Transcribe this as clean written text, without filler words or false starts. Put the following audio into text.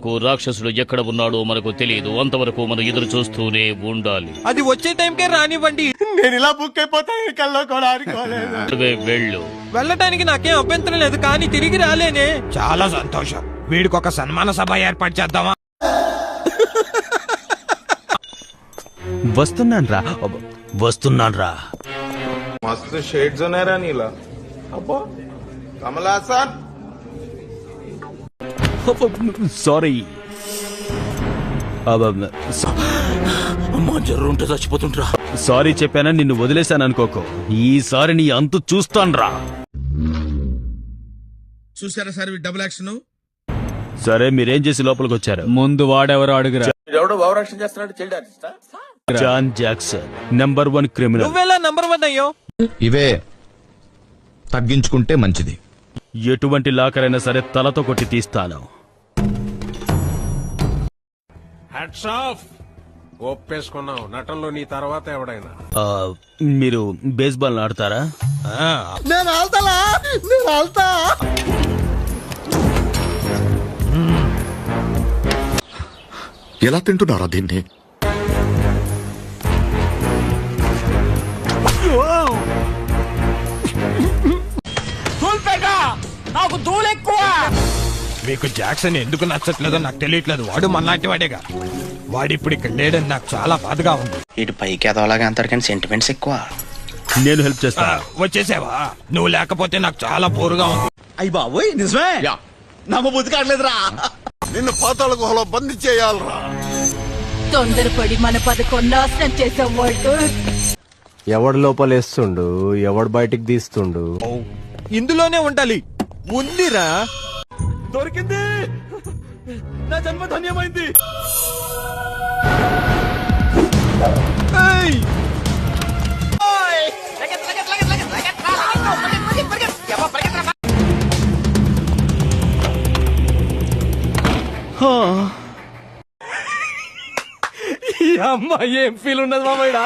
వరకు రాక్షసుడు ఎక్కడ ఉన్నాడో మనకు తెలియదు. అంతవరకు మనం ఎదురు చూస్తూనే ఉండాలి. అది వచ్చే టైంకే రానివ్వండి. నేను ఇలా బుక్ అయిపోతాను కల్లో కూడా అనుకోలేదు. వెళ్ళు. వెళ్ళటానికి నాకేం అభ్యంతరం లేదు, కానీ తిరిగి రాలేనే. చాలా సంతోషం. వీడికి ఒక సన్మాన సభ ఏర్పాటు చేద్దామా? వస్తున్నాన్రా. मस्त शेड्स नाही रा नीला अप्पा कमला सर సారీ. అమ్మా జర్రుంటే చచ్చిపోతుంటరా. సారీ చెప్పానా, నిన్ను వదిలేశాను అనుకోకు. ఈసారి నీ అంతు చూస్తాన్రా. చూసారా సార్ డబుల్ యాక్షన్. సరే మీరేం చేసి లోపలికి వచ్చారు? ముందు వాడెవరో అడుగురా. ఎవడో ఓవరాక్షన్ చేస్తున్నాడు, చైల్డ్ ఆర్టిస్టా? John Jackson, number 1 criminal. నువ్వెలా నంబర్ 1 అయ్యో? ఇవే తగ్గించుకుంటే మంచిది. ఎటువంటి లాకర్ అయినా సరే తలతో కొట్టి తీస్తాను. Hats off. ఒప్పేసుకున్నావు. నటనలో నీ తర్వాత ఎవడైనా. మీరు బేస్బాల్ ఆడతారా? నేను ఆల్తా ఎలా తింటున్నారా దీన్ని? నాకు దూలెక్కువ. మీకు జాక్సన్ ఎందుకు నచ్చట్లేదో నాకు తెలియట్లేదు. వాడు మనలాంటి వాడేగా. వాడిప్పుడు ఇక్కడ లేడని నాకు చాలా బాధగా ఉంది. ఇటు పైకి ఎదవలాగా అంటారు కానీ సెంటిమెంట్స్ ఎక్కువ. నేను హెల్ప్ చేస్తా. వచ్చేసావా? నువ్వు లేకపోతే నాకు చాలా బోరుగా ఉంది. అయ్యి బాబోయ్ నిజమే. నమ్మబుద్ధి కావట్లేదురా. నిన్ను పాతాళ గుహలో బందీ చేయాలరా. తొందరపడి మన పథకం నాశనం చేసాం. వాళ్ళు ఎవడు లోపలేస్తుండు, ఎవడు బయటికి తీస్తుండు. ఇందులోనే ఉండాలి. ఉందిరా. దొరికింది. నా జన్మ ధన్యమైంది. ఏయ్! ఈ అమ్మాయి ఏం ఫీల్ ఉన్నది మామయ్య?